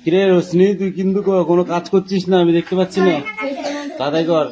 কিরে রোশনি, তুই কিন্তু কোনো কাজ করছিস না, আমি দেখতে পাচ্ছি না। তাড়াতাড়ি কর।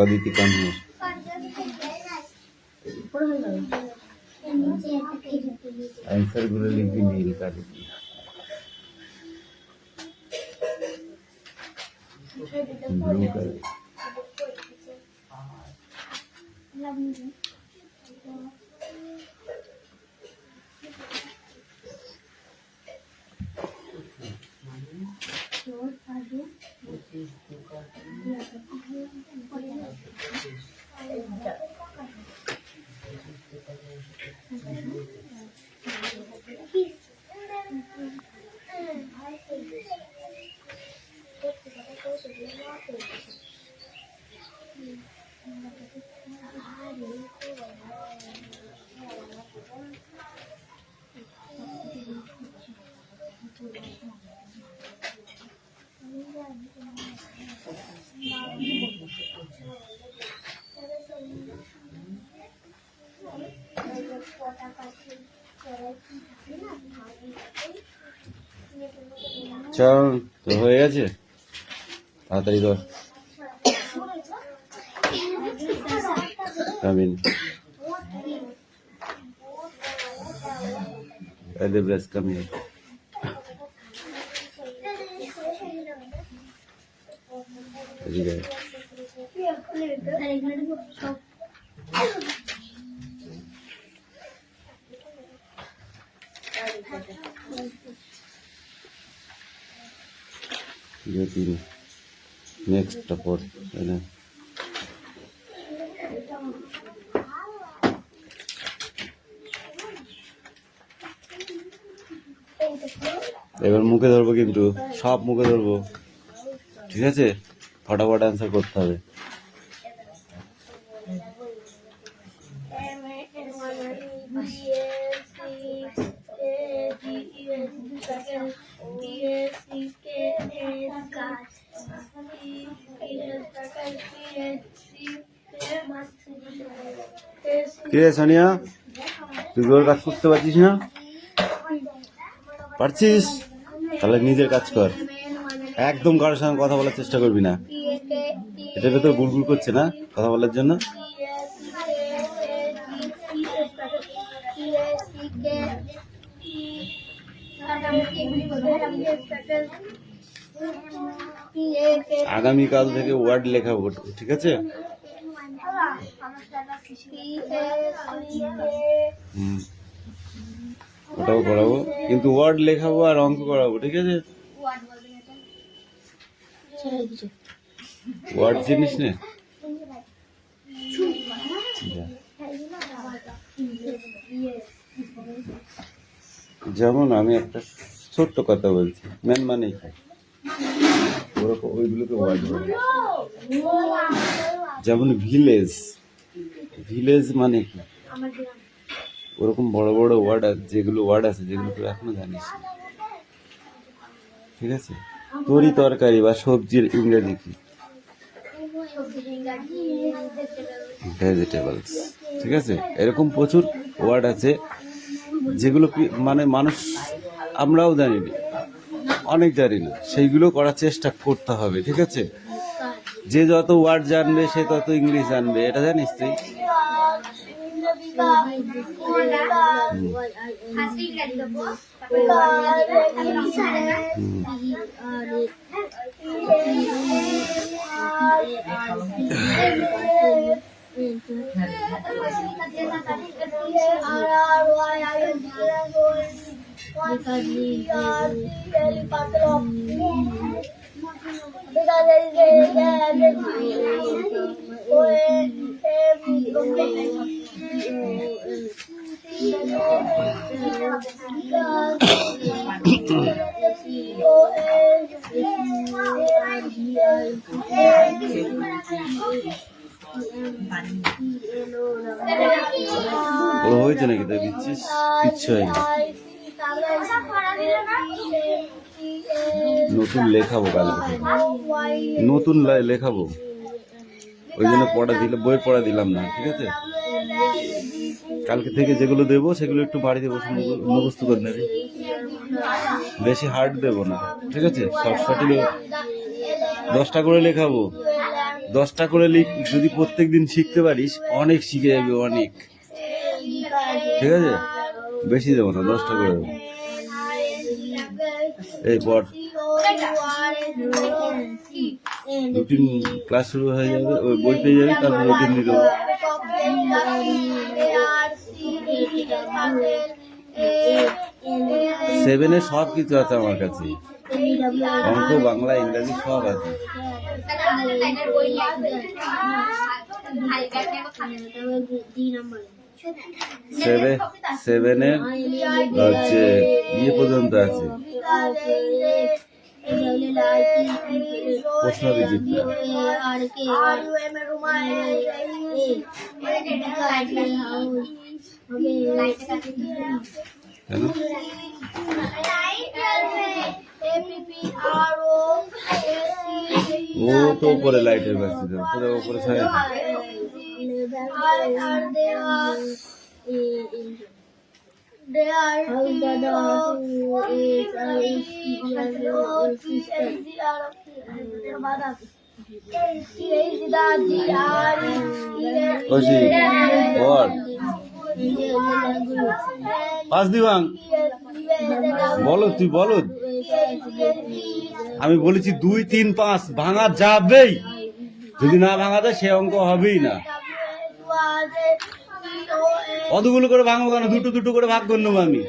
অদিতি কান্না आंसर गुलो लिखी नील का लिखी ब्लू का চল তো হয়ে গেছে, তাড়াতাড়ি কর। Come in the breast come here. Next support. এবার মুখে ধরবো, কিন্তু সব মুখে ধরবো, ঠিক আছে? ফটাফট অ্যান্সার করতে হবে। কে সোনিয়া, তুই ওর কাজ করতে পারছিস না? পারছিস? তাহলে নিজের কাজ কর, একদম কারোর সঙ্গে কথা বলার চেষ্টা করবি না। এটার ভেতর গুড়গুড় করছে না কথা বলার জন্য। আগামীকাল থেকে ওয়ার্ড লেখাবো, ঠিক আছে? ওটাও করাবো, কিন্তু ওয়ার্ড লেখাবো আর অঙ্ক করাবো, ঠিক আছে? ওয়ার্ড জিনিস নে। যেমন আমি একটা ছোট্ট কথা বলছি, ম্যান মানে ওইগুলোকে ওয়ার্ড বলে। যেমন ভিলেজ, ভিলেজ মানে কি? ওরকম বড় বড় ওয়ার্ড আছে, যেগুলো ওয়ার্ড আছে যেগুলো তুই এখনো জানিস না, ঠিক আছে? তরি তরকারি বা সবজির ইংরেজি কি? ভেজিটেবলস, ঠিক আছে? এরকম প্রচুর ওয়ার্ড আছে যেগুলো মানে মানুষ, আমরাও জানি না, অনেক জানি না, সেইগুলো করার চেষ্টা করতে হবে, ঠিক আছে? যে যত ওয়ার্ড জানবে সে তত ইংলিশ জানবে, এটা জানিস তুই? বড় হয়েছে নাকি তাই দিচ্ছিস? কিচ্ছু হয়নি। নতুন লেখাবো কালকে, নতুন লেখাবো, ওই জন্য বই পড়া দিলাম না, ঠিক আছে? কালকে থেকে যেগুলো দেবো সেগুলো একটু বাড়িতে বসে মুখস্থ করে নেবে, বেশি হার্ড দেবো না, ঠিক আছে? শর্টকাটে 10টা করে লেখাবো, 10টা করে যদি প্রত্যেক দিন শিখতে পারিস অনেক শিখে যাবি, অনেক, ঠিক আছে? বেশি দেবো না, 10টা করে দেবো। এই পর রুটিন ক্লাস শুরু হয়ে যাবে, ওই বই পেয়ে যাবি, তারপর রুটিন দিয়ে দেবো। 7 সব কিছু আছে আমার কাছে, অঙ্ক, বাংলা, ইংরাজি সব আছে। 7 হচ্ছে ইয়ে পর্যন্ত আছে, প্রশ্ন বিচিত্র। ও তো উপরে লাইটের কাছে পুরো উপরে ছায়া। পাঁচ দিবাং বলো, তুই বলো, আমি বলেছি 2, 3, 5 ভাঙা যাবেই, যদি না ভাঙা যায় সে অঙ্ক হবেই না। কতগুলো করে ভাঙবো কেন? দুটো করে ভাগ করে নেবো আমি।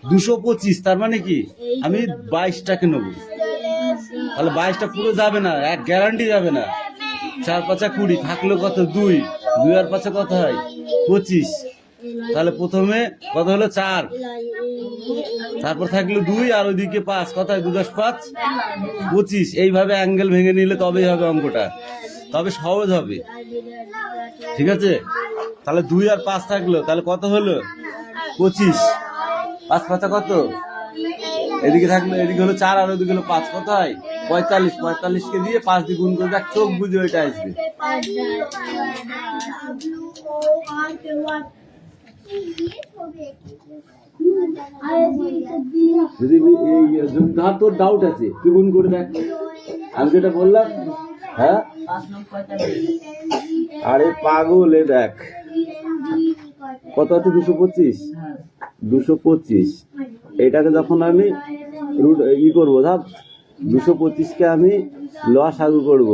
225, তার মানে কি আমি 22টাকে নেবো, তাহলে 22টা পুরো যাবে না, এক গ্যারান্টি যাবে না। 4 5 20 থাকলো কত? 2 আর 5 কত হয়? 25। তাহলে প্রথমে কত হলো? 4, তারপর থাকলো 2 আর ওইদিকে 5, কত হয়? 2 10 5 25। এইভাবে অ্যাঙ্গেল ভেঙে নিলে তবেই হবে অঙ্কটা, তবে সহজ হবে, ঠিক আছে? তাহলে 2 আর 5 থাকলো, তাহলে কত হলো? 25। 5 5 কত? এদিকে থাকলো, এদিকে হলো 4 আর ওদিকে হলো 5, কত হয়? 45। 45কে দিয়ে 5 দিয়ে গুণ করে দেখ, চোখ বুঝে ওইটা আসবে। যদি তোর ডাউট আছে তুই গুণ করে দেখ, আমি যেটা বললাম। হ্যাঁ, আরে পাগল, এ দেখ কত আছে? 225। 225 এটাকে যখন আমি করবো, ধর 225কে আমি লসাগু করব,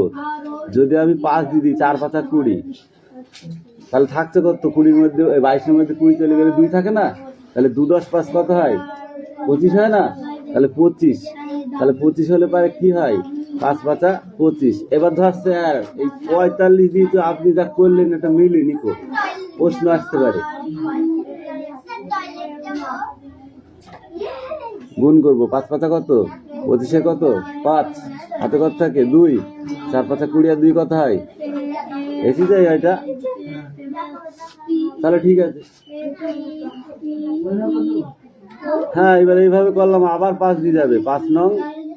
যদি আমি 5 দিয়ে দিই, 4 5 20, তাহলে থাকছে কত? 20-র মধ্যে 22-এর মধ্যে 20 চলে গেলে 2 থাকে না, তাহলে 2 10 5 কত হয়? 25 হয় না? তাহলে 25, তাহলে 25 হলে পরে কি হয়? 5 5 25। এবার ধরছে আর এই 45 দিয়ে তো আপনি যা করলেন এটা মিলেনি, কো প্রশ্ন আসতে পারে। গুণ করবো, 5 5 কত? 25 কত? 5 হাতে কত থাকে? 2, 4 5 20 আর 2 কত হয়? এসে যায় এটা, তাহলে ঠিক আছে। হ্যাঁ, এবার এইভাবে করলাম, আবার 5 দিয়ে যাবে, 5 নং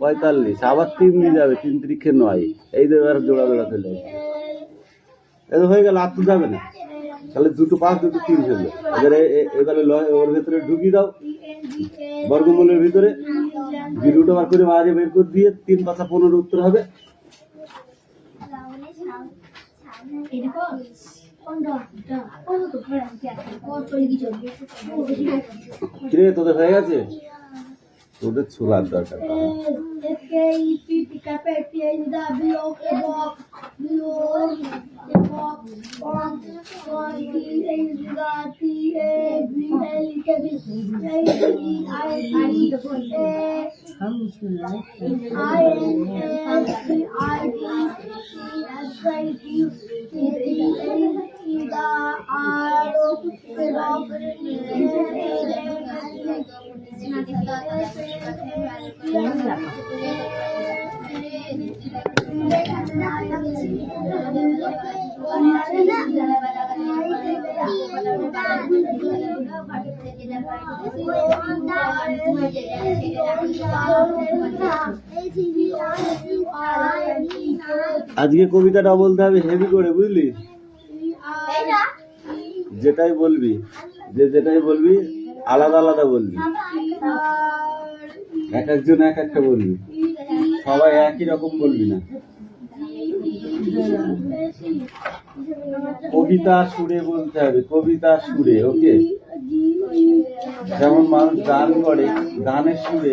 45, আবার 3 দিয়ে যাবে, 3 3 9, এই এবার জোড়া চলে আসবে, এটা হয়ে গেল, আর তো যাবে না। তাহলে 2 5 2 3 হলো। এবারে ওর ভেতরে ঢুকিয়ে দাও, বর্গমূলের ভিতরে রুট ওভার করে বাইরে বের করে দিয়ে 3 5 15 উত্তর হবে। কিরে, তোদের হয়ে গেছে? তোদের ছোলার দরকার। আজকে কবিতাটা বলতে হবে হেভি করে, বুঝলি? যেটাই বলবি যেটাই বলবি আলাদা আলাদা বলবি, এক একজন এক একটা বলবি, সবাই একই রকম বলবি না। কবিতা সুরে বলতে হবে, কবিতা সুরে। ওকে, যেমন মানুষ গান করে গানের সুরে,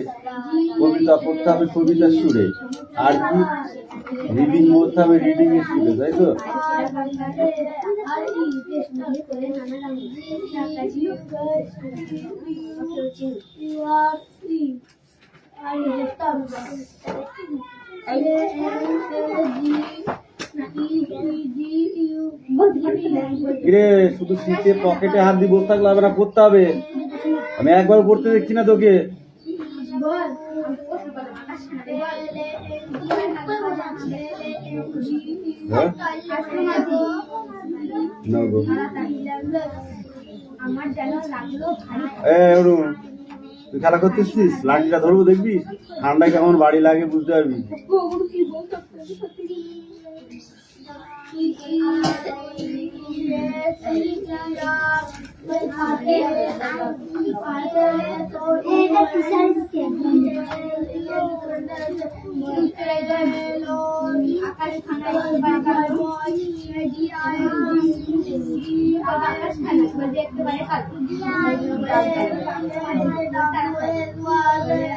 কবিতা পড়তে হবে কবিতার সুরে, আর কি রিডিং করতে হবে রিডিং এর সুরে, তাই তো? কিরে, শুধু শীতে পকেটে হাত দিয়ে বসে থাকলে হবে না, পড়তে হবে। আমি একবার পড়তে দেখছি না তোকে। তুই খেলা করতেছিস, লাঠিটা ধরবো দেখবি, ঠান্ডায় কেমন বাড়ি লাগে বুঝতে পারবি।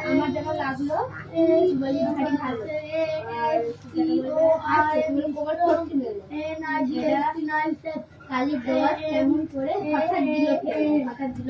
আমার যেন লাগলো ভারী ভালো কালি দেওয়া কেমন করে হঠাৎ দিল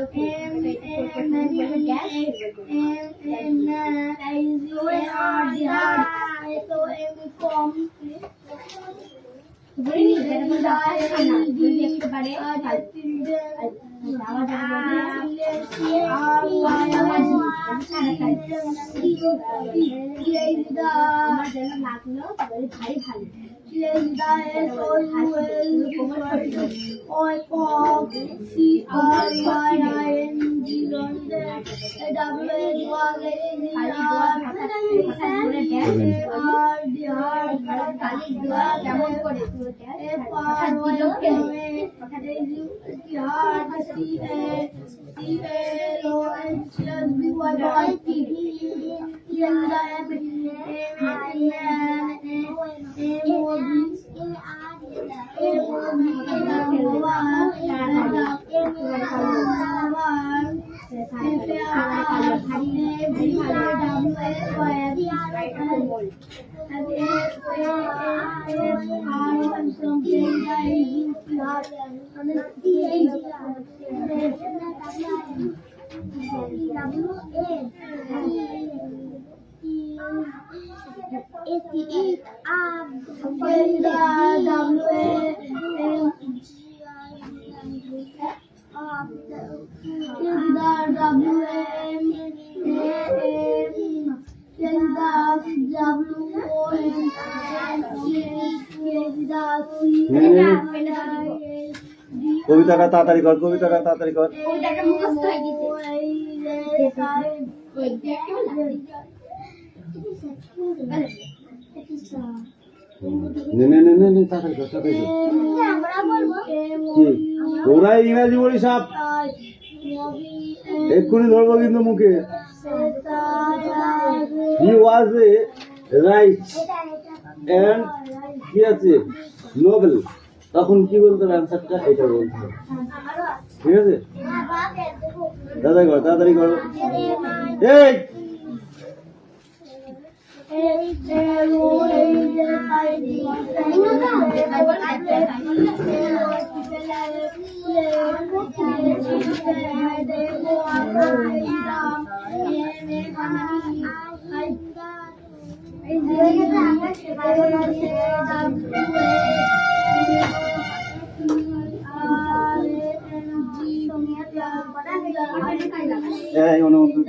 আমার যেন লাগলো ভারী ভালো কেমন করে কবিতাটা তাড়াতাড়ি কর, কবিতাটা তাড়াতাড়ি কর। তোরা ইংরাজি বলিস, এক্ষুনি ধরবো কিন্তু মুখে। He was a right and কি আছে নোবেল, তখন কি বলতে হবে অ্যান্সারটা, এটা বলতে হবে, ঠিক আছে? তাড়াতাড়ি করো। এই I এই অনুমতি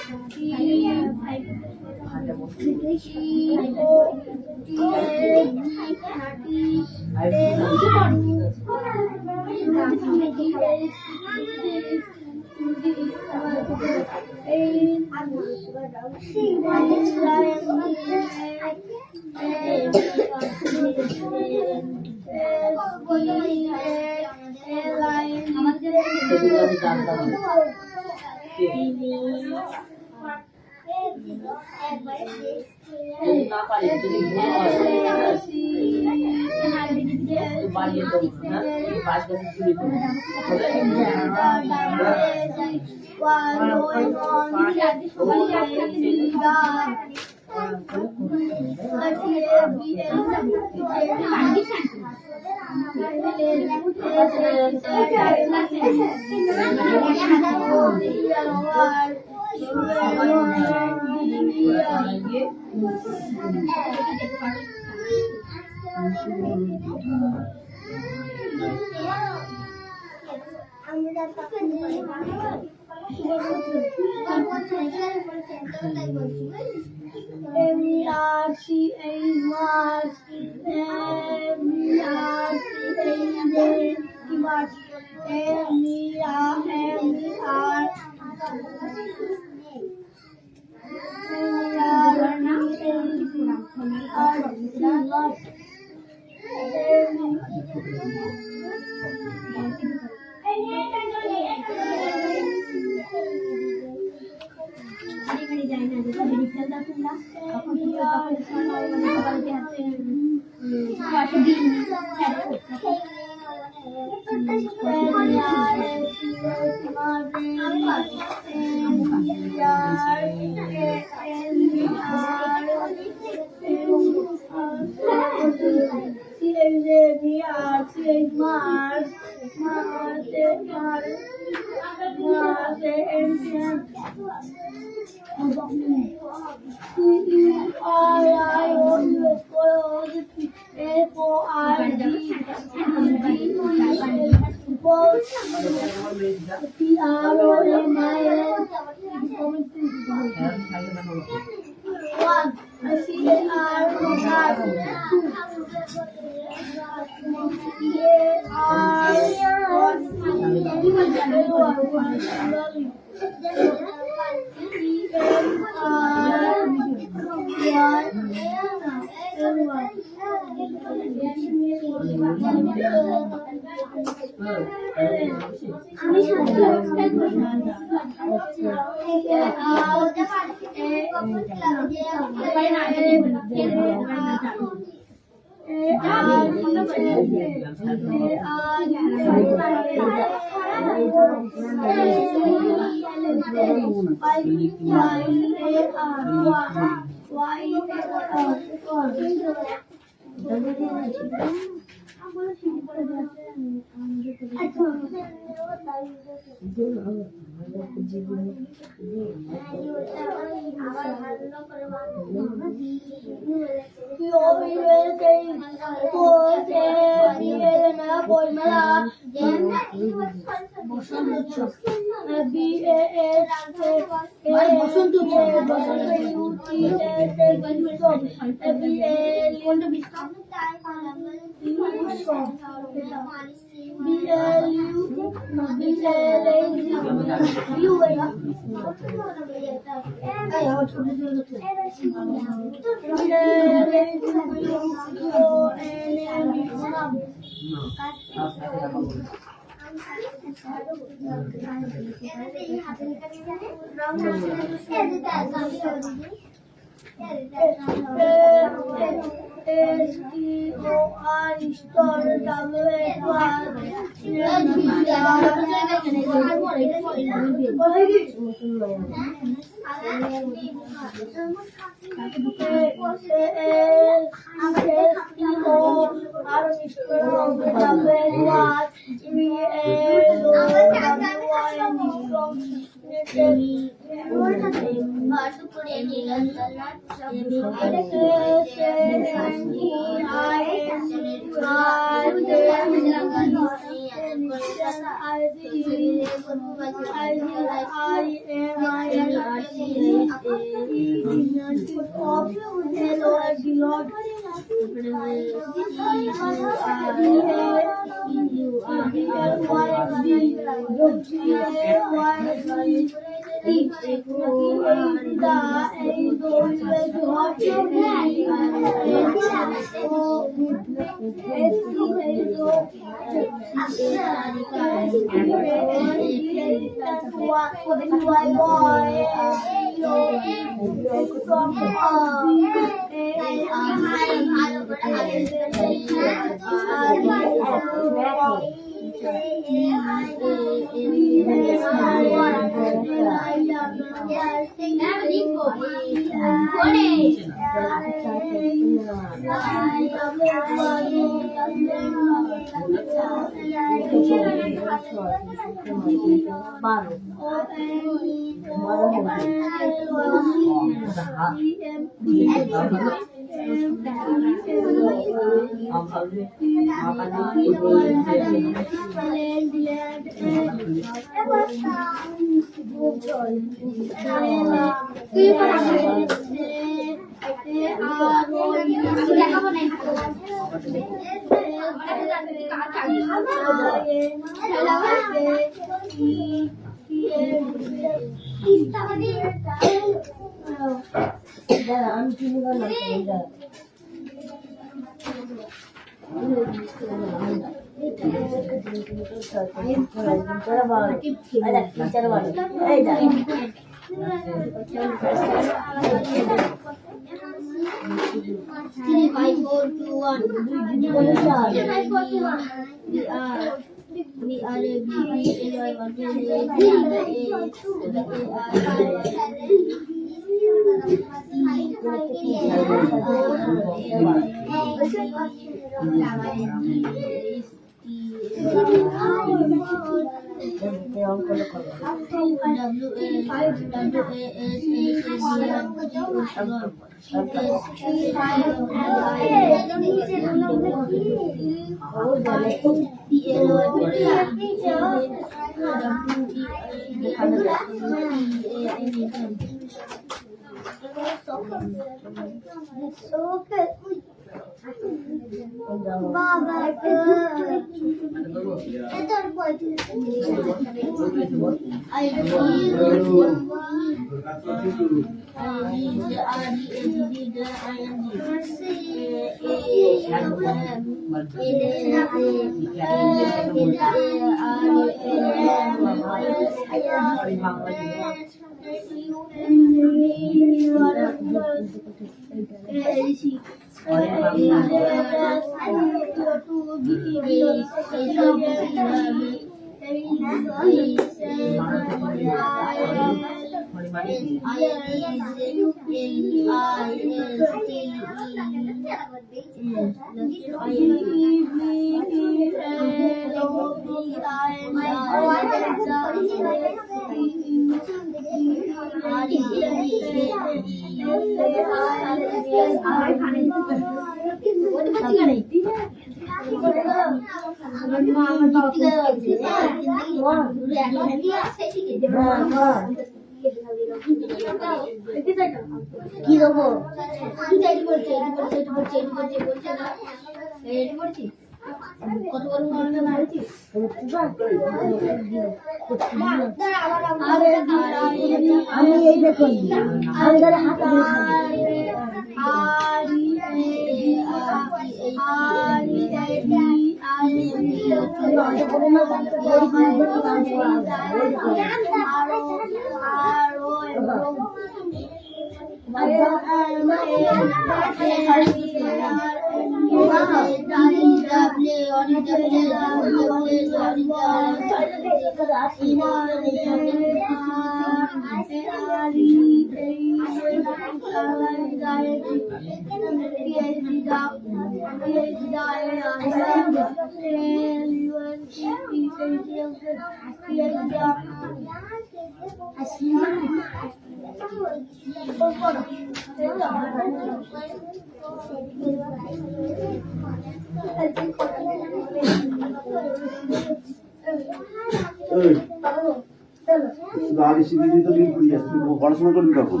পড়াশোনা করবি কখন?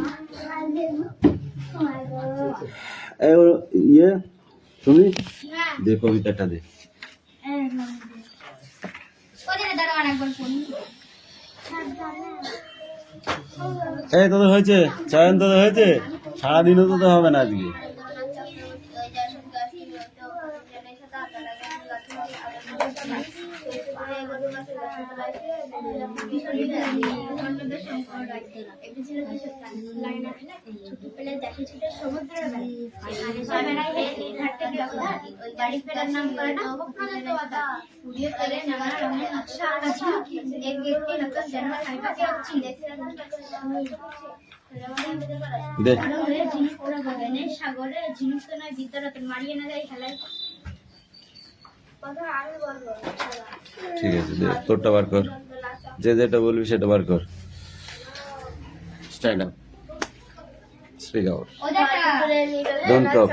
ইয়ে তুমি দে কবিতাটা দে। এই তোদের হয়েছে চয়ন, তোদের হয়েছে? সারাদিনও তোদের হবে না আজকে। সাগরে ঝিনুক তো নয় ভিতরে মারিয়ে না যায় খেলায়। ঠিক আছে দে, তোরটা বার কর, যে যেটা বলবি সেটা বার কর। Stand up, speak out, don't talk.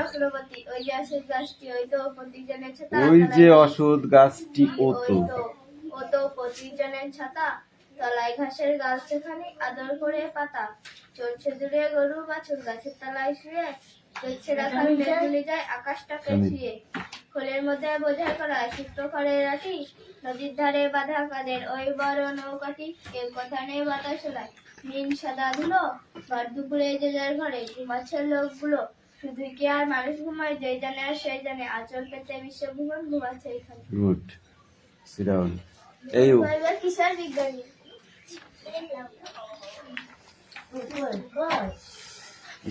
ওই যে অসৎ গাছটি ও তো প্রতিজনের ছাতা, তলায় ঘাসের গাছ যেখানে আদর করে পাতা, চলছে দূরে গরু বাছুর গাছের তলায় শুয়ে, চলছে রাখাল মেঘগুলি যায় আকাশটাকে ছুঁয়ে, খোলের মধ্যে বোঝাই করা সিক্ত ঘরে রাখি, নদীর ধারে বাঁধা কাদের ওই বড় নৌকাটি, কেউ কথা নেই বাতাস ওলায় নীল সাদা ধুলো, ভর দুপুরে যে যার ঘরে ঘুমাচ্ছে লোকগুলো, শুধু কি আর মানুষ ঘুমায়, যেই জানে আর সেই জানে, আচল পেতে বিশ্বভুবন ঘুমাচ্ছে এখানে। Good, sit down. এই কিসের বিজ্ঞানী?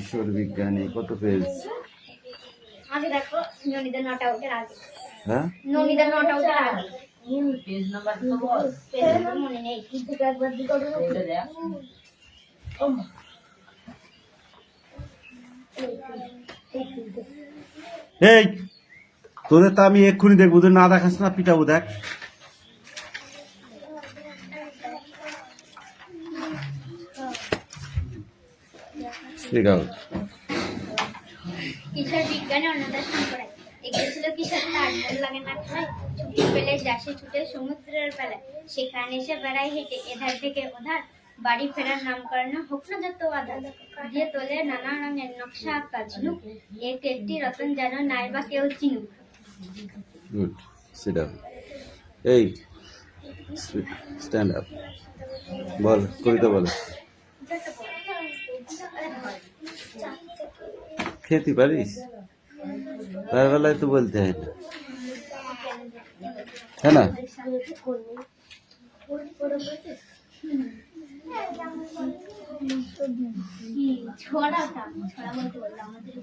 ঈশ্বর বিজ্ঞানী কত পেজ? আগে দেখো ননিদের নটা উঠের আগে, হ্যাঁ ননিদের নটা উঠের আগে পেজ নাম্বার তো বল, পেজ নাম্বার মনে নেই কিন্তু একবার দিকে এটা দেখ। এই তোদের তো আমি এক্ষুনি দেখবো, তুই না দেখাস না পিটাবো, দেখ। Speak out. কিশোর বিজ্ঞানী অন্নদাসন করায়, এগিয়েছিল কিশোর তার মন লাগে না খায়, ছুটি পেলে যাসে ছুটে সমুদ্রের বেলায়, সেখানে এসে বেড়ায় হেঁটে এধার থেকে ওধার, বাড়ি ফেরার নামকরণ হোক না যত আধার, দিয়ে তোলে নানা রঙের নকশা আঁকা ঝিনুক, এক একটি রতন যেন নাই বা কেউ চিনুক। Good, sit down. এই স্ট্যান্ড আপ, বল কবিতা বল। খেতে পারিস? তার বেলায় তো বলতে হয় না, হ্যাঁ না? ছড়াটা ছড়া বলতে বললাম আমাদের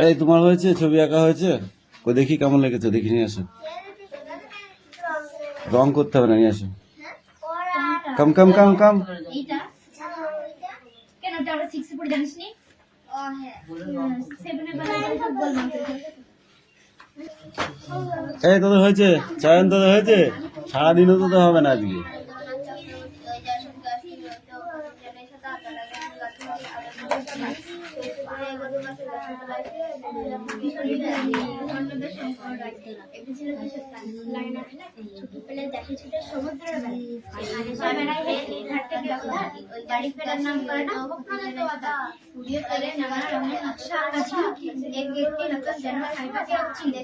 এই তোমার হয়েছে? ছবি আঁকা হয়েছে? ও দেখি কেমন লেগেছে, দেখি নিয়ে আসো। রং করতে হবে না, নিয়ে আসো। কাম কাম কাম কাম। এইটা কেন ওটা আমরা 6 এ পড়ে জানিস নি? ও হ্যাঁ 7 এর বেলায় ফুটবল মাঠে। এই তোদের হয়েছে চয়ন, তোদের হয়েছে? সারাদিনও তোদের হবে না আজকে। বাড়ি ফেরার নাম করে না হোক না যত আদা, পুড়িয়ে তোলে নানা রঙের নকশা আঁকা ঝিনুক, এক একটি নতুন যেন সাইবাকে চিনে।